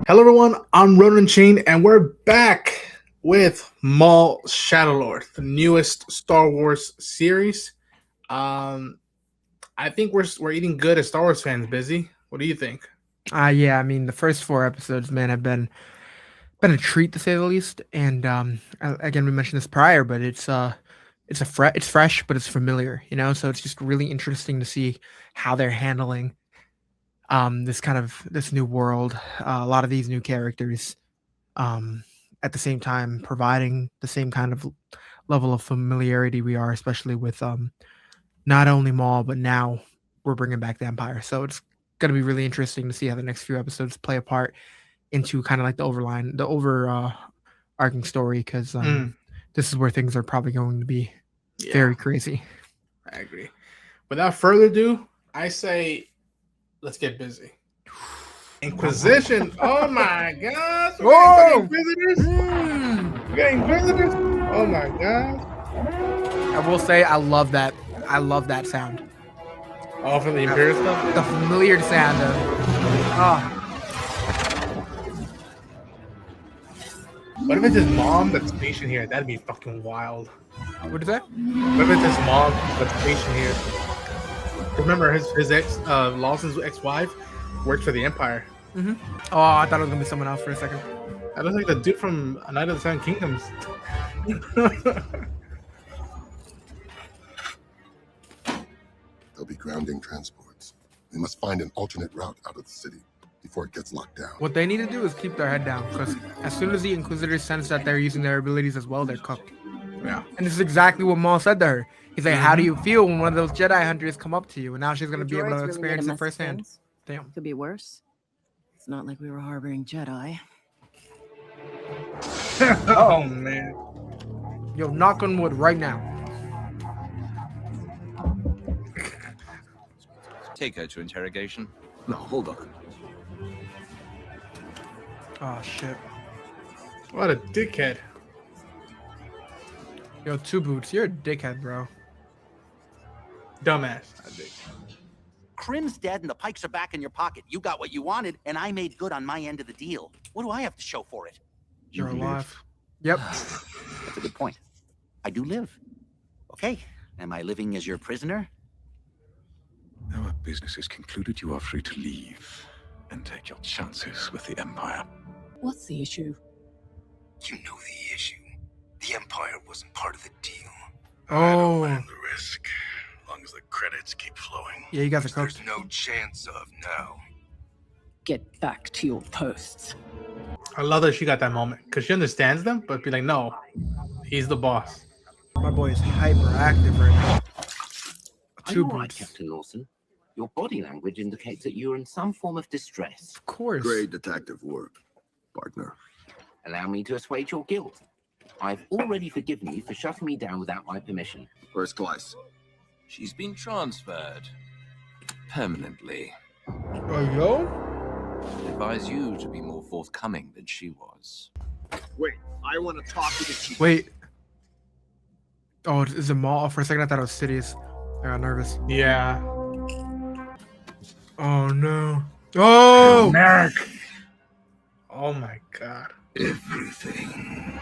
Hello, everyone. I'm Ronan Chain, and we're back with Maul Shadow Lord, the newest Star Wars series. I think we're eating good as Star Wars fans. Bizzy, what do you think? Yeah, I mean the first four episodes, man, have been a treat to say the least. And again, we mentioned this prior, but it's fresh, but it's familiar, So it's just really interesting to see how they're handling this new world, a lot of these new characters, um, at the same time providing the same kind of level of familiarity we are, especially with not only Maul, but now we're bringing back the Empire. So it's going to be really interesting to see how the next few episodes play a part into kind of like the over arcing story, because this is where things are probably going to be very crazy. I agree. Without further ado, I say let's get busy. Inquisition. Oh my gosh. We're getting Inquisitors. We're getting Inquisitors. Oh my gosh. I will say I love that. I love that sound. Oh, for the Imperial stuff? The familiar sound of What if it's his mom that's stationed here? That'd be fucking wild. What is that? What if it's his mom that's stationed here? Remember, his ex, Lawson's ex-wife, works for the Empire. Mm-hmm. Oh, I thought it was gonna be someone else for a second. That looks like the dude from A Night of the Seven Kingdoms. They'll be grounding transports. We must find an alternate route out of the city before it gets locked down. What they need to do is keep their head down, because as soon as the Inquisitors sense that they're using their abilities as well, they're cooked. Yeah. And this is exactly what Maul said to her. He's like, how do you feel when one of those Jedi hunters come up to you? And now she's going to be able to experience it firsthand. Damn. Could be worse. It's not like we were harboring Jedi. Oh, man. Yo, knock on wood right now. Take her to interrogation. No, hold on. Oh, shit. What a dickhead. Yo, Two Boots, you're a dickhead, bro. Dumbass, I think. Crim's dead and the pikes are back in your pocket. You got what you wanted, and I made good on my end of the deal. What do I have to show for it? You're alive. Yep. That's a good point. I do live. Okay, am I living as your prisoner? Our business is concluded. You are free to leave and take your chances with the Empire. What's the issue? You know the issue. The Empire wasn't part of the deal. Oh. I don't mind the risk, as long as the credits keep flowing. Yeah, you guys are cooked. There's no chance of now. Get back to your posts. I love that she got that moment, because she understands them, but be like, no, he's the boss. My boy is hyperactive right now. Are you all right, Captain Lawson? Your body language indicates that you're in some form of distress. Of course. Great detective work, partner. Allow me to assuage your guilt. I've already forgiven you for shutting me down without my permission. First class. She's been transferred. Permanently. Oh, yo? I advise you to be more forthcoming than she was. Wait, I want to talk to the chief. Wait. Oh, is it Maul? For a second, I thought it was Sidious. I got nervous. Yeah. Oh, no. Oh! Marrok. Oh, my God. Everything.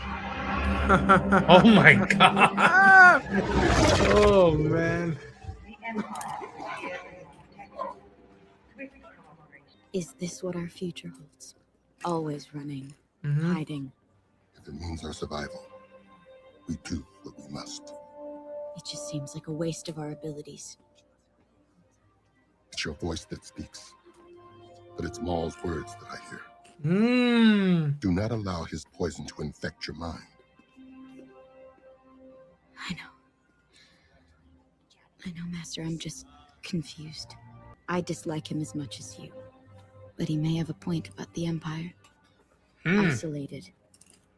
Oh, my God. Oh, man. Is this what our future holds? Always running, hiding. If it means our survival, we do what we must. It just seems like a waste of our abilities. It's your voice that speaks, but it's Maul's words that I hear. Do not allow his poison to infect your mind. I know, Master. I'm just confused. I dislike him as much as you. But he may have a point about the Empire. Isolated.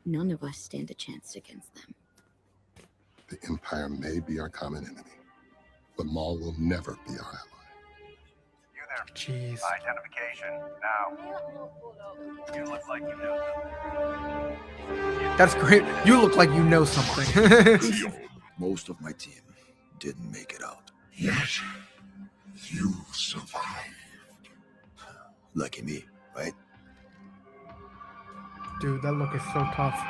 None of us stand a chance against them. The Empire may be our common enemy, but Maul will never be our ally. You there? Jeez. Identification, now. You look like you know. That's great. You look like you know something. Most of my team didn't make it out. Yes, you survived. Lucky me, right? Dude, that look is so tough.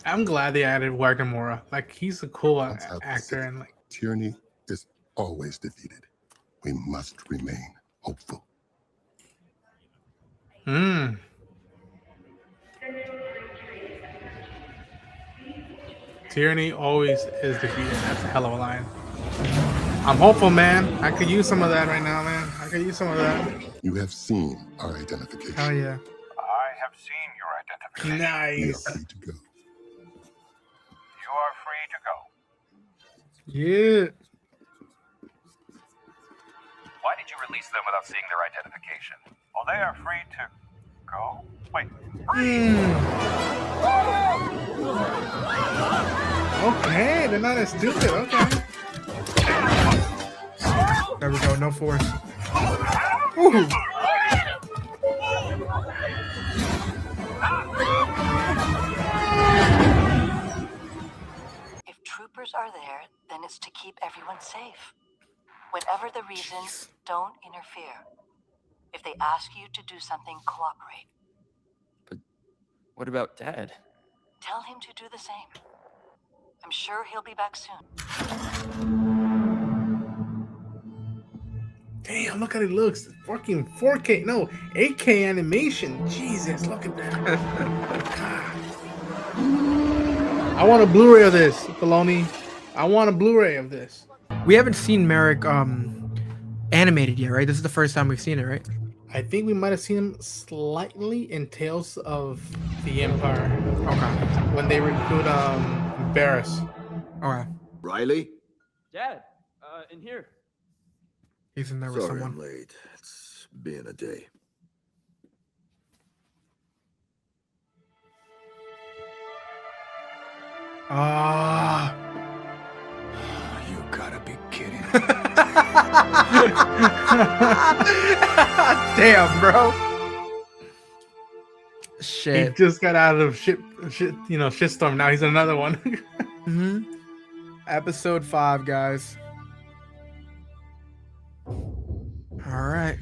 I'm glad they added Wagner Moura. Like, he's a cool actor, and like tyranny is always defeated. We must remain hopeful. Tyranny always is defeated. That's a hell of a line. I'm hopeful, man. I could use some of that right now, man. I could use some of that. You have seen our identification. Hell yeah. I have seen your identification. Nice. We are free to go. You are free to go. Yeah. Why did you release them without seeing their identification? Oh, they are free to go? Wait, Okay, they're not as stupid. Okay. There we go. No force. Ooh. If troopers are there, then it's to keep everyone safe. Whatever the reason, don't interfere. If they ask you to do something, cooperate. But what about Dad? Tell him to do the same. I'm sure he'll be back soon. Damn, look how it looks. Fucking 4K. No, 8K animation. Jesus, look at that. I want a Blu-ray of this, Filoni. I want a Blu-ray of this. We haven't seen Marrok animated yet, right? This is the first time we've seen it, right? I think we might have seen him slightly in Tales of the Empire. Okay. When they recruit Barris. Okay. Riley? Dad, in here. He's in there with Sorry someone. I'm late. It's been a day. You gotta be kidding. Damn, bro. He Shit. just got out of shitstorm. Now he's in another one. Episode 5, guys. All right.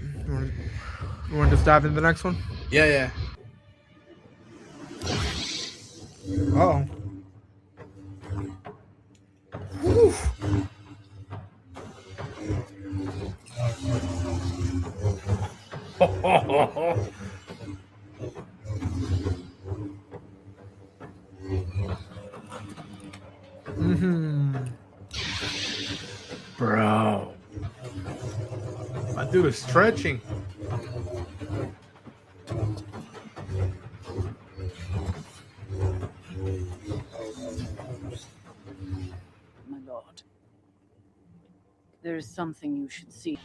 You want to just dive into the next one? Yeah. Uh-oh. Bro. My dude is stretching. My lord, there is something you should see.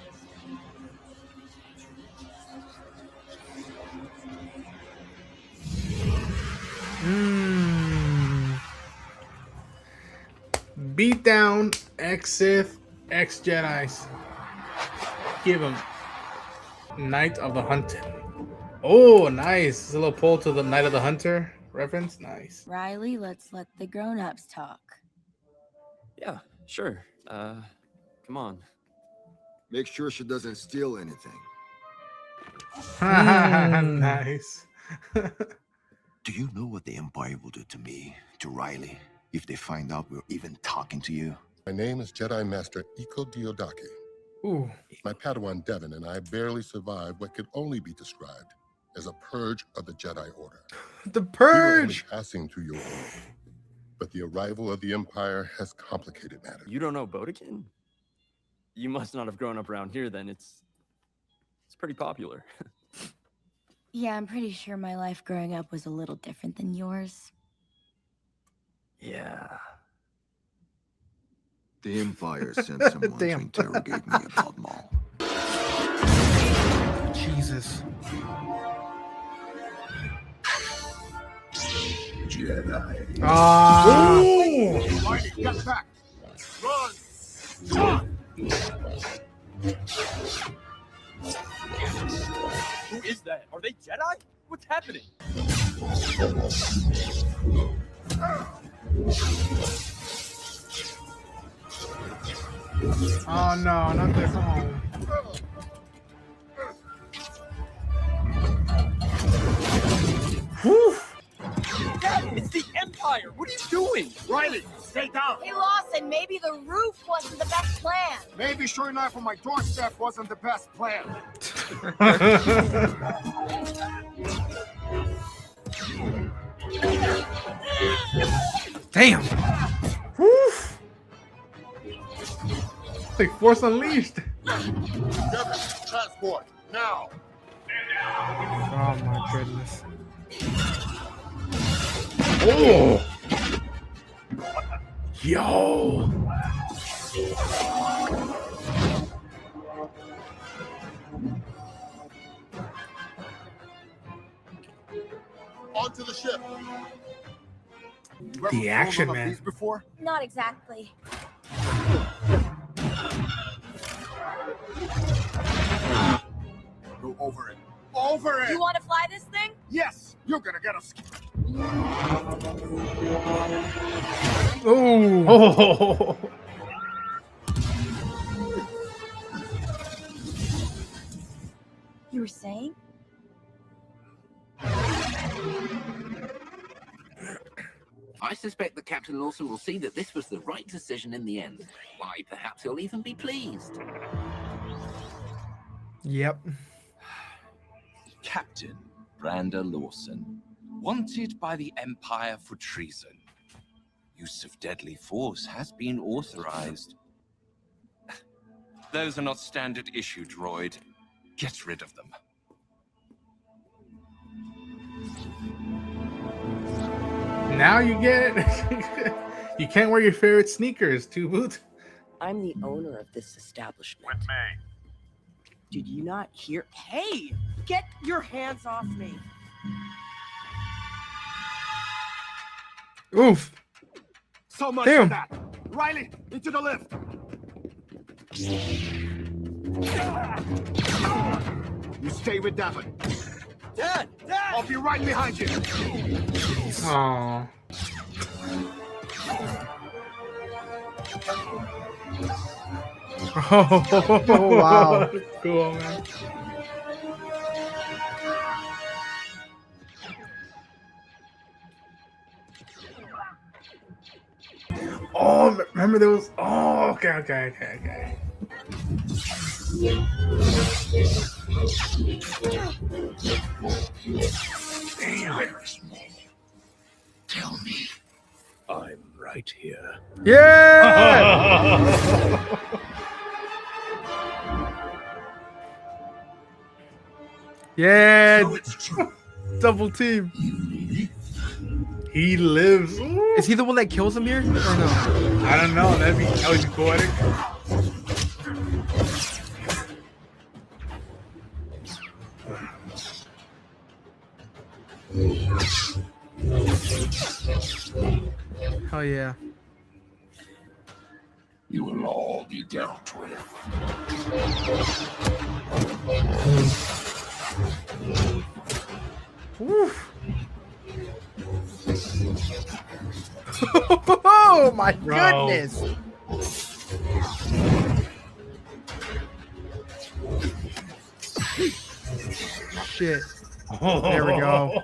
Beat down ex-Sith, ex-Jedis. Give him Knight of the Hunted. Oh, nice. It's a little pull to the Knight of the Hunter reference. Nice. Riley, let's let the grown-ups talk. Yeah, sure. Come on. Make sure she doesn't steal anything. Nice. Do you know what the Empire will do to me, to Riley, if they find out we're even talking to you? My name is Jedi Master Iko Diodaki. Ooh. My Padawan Devin and I barely survived what could only be described as a purge of the Jedi Order. The We were purge. only passing through your world, but the arrival of the Empire has complicated matters. You don't know Bodekin? You must not have grown up around here then. It's pretty popular. Yeah, I'm pretty sure my life growing up was a little different than yours. Yeah. The Empire sent someone to interrogate me about Maul. Jesus. Jedi. Ah. Get back! Run! Who is that? Are they Jedi? What's happening? Oh no, not this home. Whew. Dad, it's the Empire! What are you doing? Riley, stay down! Hey, Lawson, maybe the roof wasn't the best plan. Maybe showing off on my doorstep wasn't the best plan. Damn. Whew. It's like Force Unleashed. Devin, transport, now! Oh my goodness. Oh! Yo! Onto the ship. The action, man. Before? Not exactly. Go over it. Over it! You want to fly this thing? Yes! You're gonna get us. Oh! You were saying? I suspect that Captain Lawson will see that this was the right decision in the end. Why, perhaps he'll even be pleased. Yep. Captain Brander Lawson, wanted by the Empire for treason. Use of deadly force has been authorized. Those are not standard issue, droid. Get rid of them. Now you get it. You can't wear your favorite sneakers, Two Boot. I'm the owner of this establishment. With me. Did you not hear? Hey, get your hands off me. Oof. So much Damn. for that. Riley, into the lift. You stay with Devin. Dad! Dad! I'll be right behind you. Oh. Oh, wow. Cool, man. Oh, remember there was. Oh, okay. Damn. Tell me. I'm right here. Yeah! Yeah! So it's true. Double team. He lives. Ooh. Is he the one that kills him here? Or no? I don't know. That would be poetic. Hell yeah. You will all be dealt with. Oh my Bro. goodness. Shit. There we go.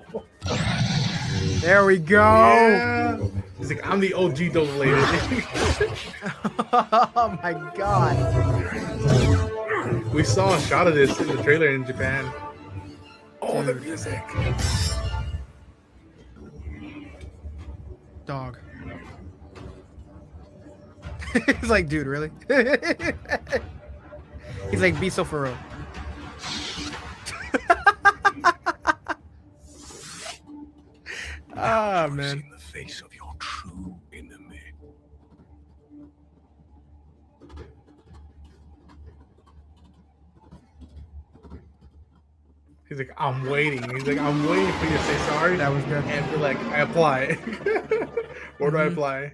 There we go. Yeah. He's like, I'm the OG double lady. Oh my god. We saw a shot of this in the trailer in Japan. Oh, the music. Dog. He's like, dude, really? He's like, be so for real. Ah, man. In the face of your true enemy. He's like, I'm waiting. He's like, I'm waiting for you to say sorry. That was good. And be like, I apply. Where do I apply?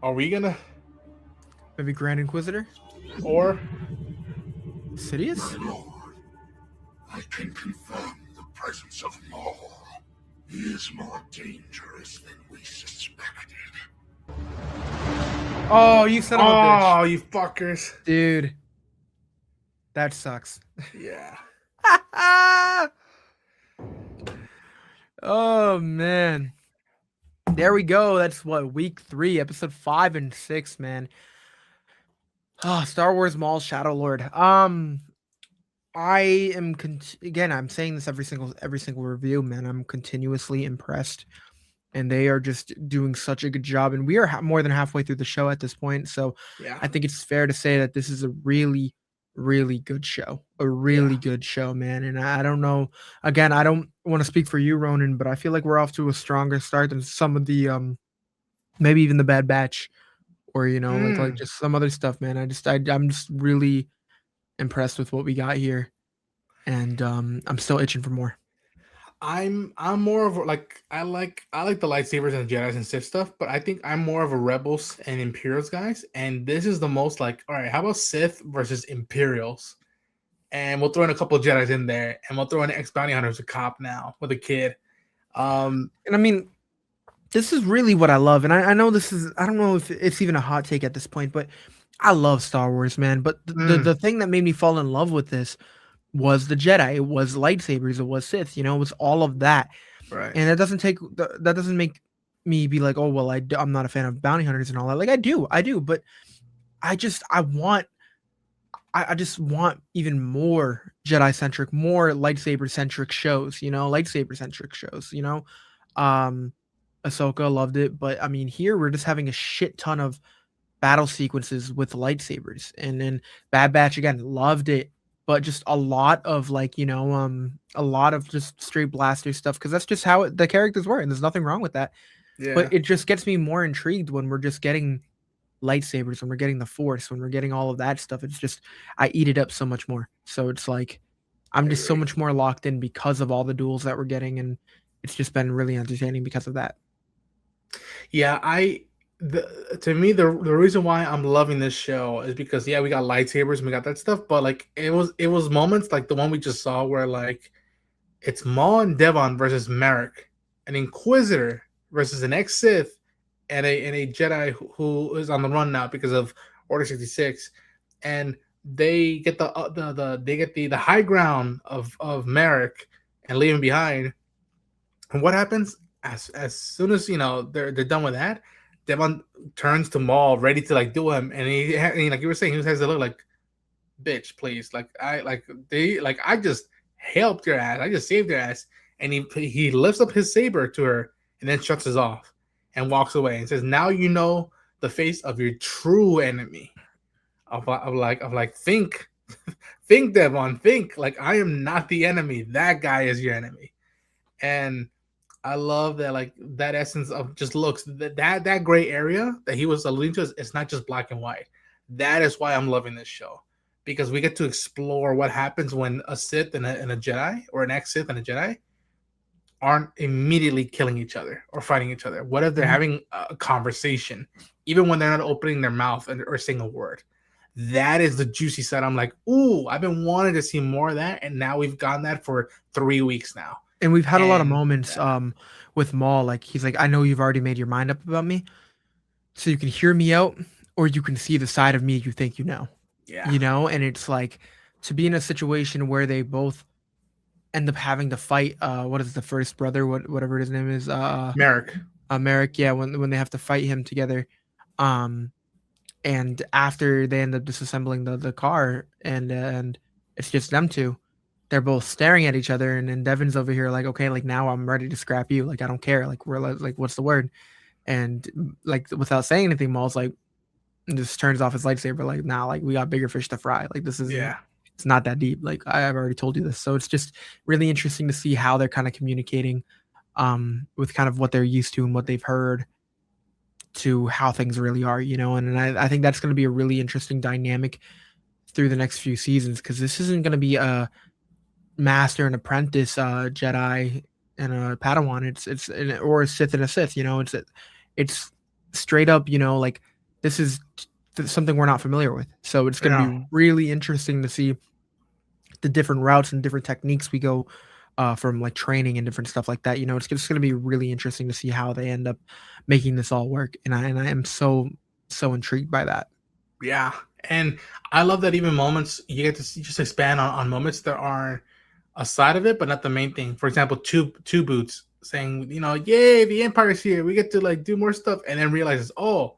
Are we gonna? Maybe Grand Inquisitor? Or? Sidious? My lord, I can confirm the presence of Maul. He is more dangerous than we suspected. Oh, you son of a bitch. Oh, you fuckers. Dude. That sucks. Yeah. Oh, man. There we go. That's what, week 3, episode 5 and 6, man. Oh, Star Wars Maul Shadow Lord. I am again. I'm saying this every single review, man. I'm continuously impressed, and they are just doing such a good job. And we are more than halfway through the show at this point, so Yeah. I think it's fair to say that this is a really, really good show. A really good show, man. And I don't know. Again, I don't want to speak for you, Ronan, but I feel like we're off to a stronger start than some of the maybe even the Bad Batch, or like just some other stuff, man. I'm just really impressed with what we got here, and I'm still itching for more. I'm more of like I like the lightsabers and Jedi and Sith stuff, but I think I'm more of a Rebels and Imperials guys, and this is the most like, all right, how about Sith versus Imperials? And we'll throw in a couple of Jedis in there, and we'll throw in ex-bounty hunters, a cop now with a kid. And I mean, this is really what I love, and I know this is, I don't know if it's even a hot take at this point, but I love Star Wars, man. But the thing that made me fall in love with this was the Jedi. It was lightsabers. It was Sith. It was all of that. Right. And that doesn't make me be like, oh well, I'm not a fan of bounty hunters and all that. Like I do, but I just want even more Jedi centric, more lightsaber centric shows. Lightsaber centric shows. Ahsoka loved it, but I mean, here we're just having a shit ton of battle sequences with lightsabers, and then Bad Batch again loved it, but just a lot of like a lot of just straight blaster stuff, because that's just how the characters were, and there's nothing wrong with that. But it just gets me more intrigued when we're just getting lightsabers, when we're getting the Force, when we're getting all of that stuff. It's just, I eat it up so much more. So it's like I'm just so much more locked in because of all the duels that we're getting, and it's just been really entertaining because of that. Yeah, to me, the reason why I'm loving this show is because we got lightsabers and we got that stuff, but like it was moments like the one we just saw where like it's Maul and Devon versus Marrok, an Inquisitor versus an ex-Sith, and a Jedi who is on the run now because of Order 66, and they get the high ground of Marrok and leave him behind. And what happens as soon as they're done with that? Devon turns to Maul, ready to like do him, and he like you were saying, he has to look like, bitch, please, I just helped your ass, I just saved your ass, and he lifts up his saber to her and then shuts us off and walks away and says, now you know the face of your true enemy. Of like think Devon, think like I am not the enemy, that guy is your enemy. And I love that, like that essence of just looks, that gray area that he was alluding to, it's not just black and white. That is why I'm loving this show, because we get to explore what happens when a Sith and a Jedi, or an ex-Sith and a Jedi, aren't immediately killing each other or fighting each other. What if they're having a conversation, even when they're not opening their mouth or saying a word? That is the juicy side. I'm like, ooh, I've been wanting to see more of that, and now we've gotten that for 3 weeks now. And we've had a lot of moments with Maul, like he's like, I know you've already made your mind up about me, so you can hear me out, or you can see the side of me you think you know. Yeah. And it's like, to be in a situation where they both end up having to fight, what is the first brother, whatever his name is, Marrok. Marrok, yeah, when they have to fight him together, and after they end up disassembling the car, and it's just them two. They're both staring at each other, and then Devon's over here like, okay, like now I'm ready to scrap you. Like I don't care. Like we're like, what's the word? And like without saying anything, Maul's like, just turns off his lightsaber. Like nah, like we got bigger fish to fry. Like this is it's not that deep. Like I've already told you this. So it's just really interesting to see how they're kind of communicating, with kind of what they're used to and what they've heard, to how things really are. And I think that's going to be a really interesting dynamic through the next few seasons, because this isn't going to be a master and apprentice Jedi and a Padawan. Or a Sith and a Sith. It's straight up. Like this is something we're not familiar with. So it's going to be really interesting to see the different routes and different techniques we go from like training and different stuff like that. It's just going to be really interesting to see how they end up making this all work. And I am so so intrigued by that. Yeah, and I love that even moments you get to see, just expand on moments that are a side of it, but not the main thing. For example, two boots saying, yay, the Empire's here. We get to like do more stuff, and then realizes, oh,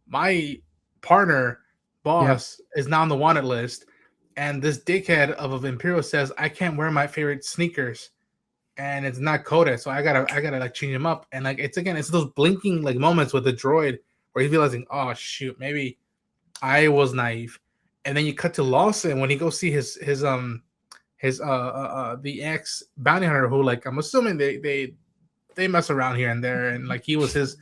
my partner boss is now on the wanted list, and this dickhead of Imperial says I can't wear my favorite sneakers, and it's not coded, so I gotta like change them up. And like it's those blinking like moments with the droid where he's realizing, oh shoot, maybe I was naive. And then you cut to Lawson when he goes see his the ex bounty hunter who, like, I'm assuming they mess around here and there, and like he was his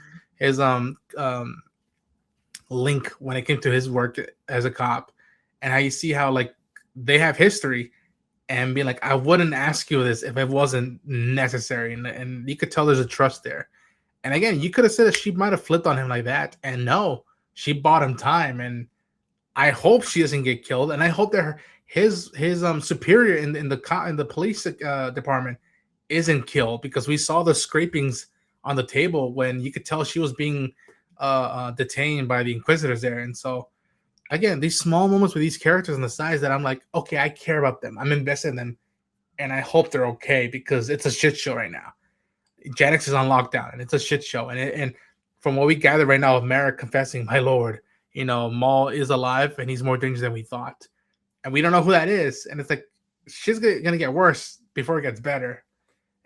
link when it came to his work as a cop, and how you see how like they have history, and being like, I wouldn't ask you this if it wasn't necessary, and you could tell there's a trust there. And again, you could have said that she might have flipped on him like that, and no, she bought him time, and I hope she doesn't get killed, and I hope that his superior in the police department isn't killed, because we saw the scrapings on the table when you could tell she was being detained by the Inquisitors there. And so again, these small moments with these characters on the sides that I'm like, okay, I care about them, I'm invested in them, and I hope they're okay, because it's a shit show right now. Janix is on lockdown, and it's a shit show. And from what we gather right now of Marrok confessing, my lord, Maul is alive, and he's more dangerous than we thought. And we don't know who that is. And it's like, shit's gonna get worse before it gets better.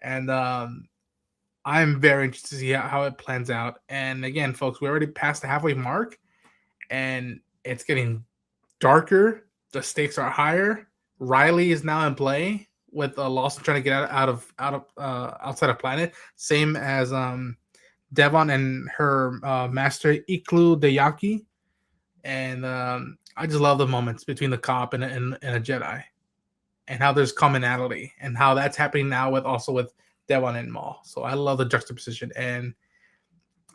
And I'm very interested to see how it plans out. And again, folks, we're already past the halfway mark, and it's getting darker. The stakes are higher. Riley is now in play, with Lawson trying to get outside of planet, same as Devon and her master Iklu Deyaki. And I just love the moments between the cop and a Jedi, and how there's commonality, and how that's happening now with Devon and Maul. So I love the juxtaposition. And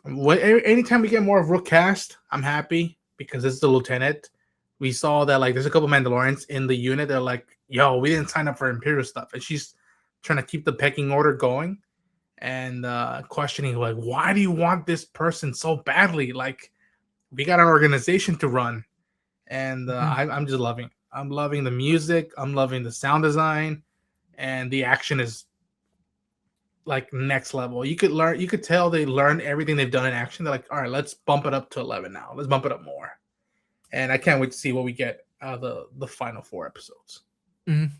anytime we get more of Rook cast, I'm happy, because it's the lieutenant. We saw that like there's a couple Mandalorians in the unit that are like, yo, we didn't sign up for Imperial stuff, and she's trying to keep the pecking order going, and questioning like, why do you want this person so badly? Like, we got an organization to run. And I'm just loving it. I'm loving the music, I'm loving the sound design, and the action is like next level. You could tell they learned everything they've done in action. They're like, all right, let's bump it up to 11 now. Let's bump it up more. And I can't wait to see what we get out of the final 4 episodes. Mm-hmm.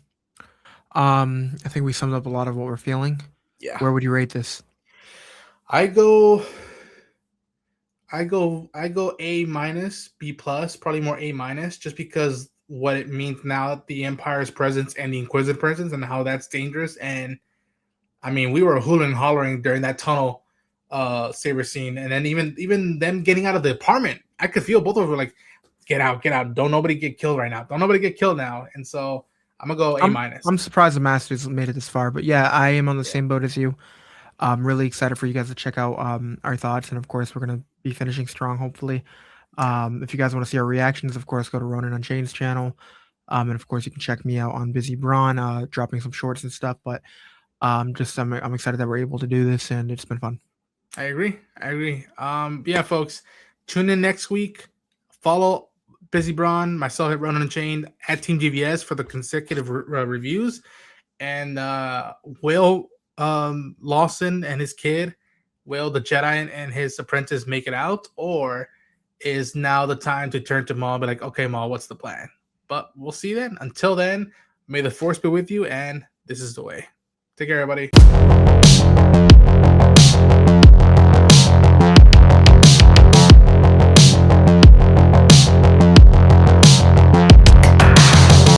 I think we summed up a lot of what we're feeling. Yeah. Where would you rate this? I go A minus, B plus, probably more A minus, just because what it means now, the Empire's presence and the Inquisitor presence, and how that's dangerous. And I mean, we were hooting and hollering during that tunnel saber scene, and then even them getting out of the apartment, I could feel both of them were like, get out, don't nobody get killed right now, don't nobody get killed now. And so I'm gonna go A minus. I'm surprised the Masters made it this far, but yeah, I am on the same boat as you. I'm really excited for you guys to check out our thoughts, and of course, we're gonna be finishing strong, hopefully. If you guys want to see our reactions, of course, go to Ronan Unchained's channel, and of course, you can check me out on Bizzy Braun, dropping some shorts and stuff. But I'm excited that we're able to do this, and it's been fun. I agree. Yeah, folks, tune in next week. Follow Bizzy Braun, myself at Ronan Unchained, at Team GVS for the consecutive reviews, and Will Lawson and his kid, will the Jedi and his apprentice make it out, or is now the time to turn to Maul and be like, okay, Maul, what's the plan? But we'll see then. Until then, may the Force be with you, and this is the way. Take care, everybody.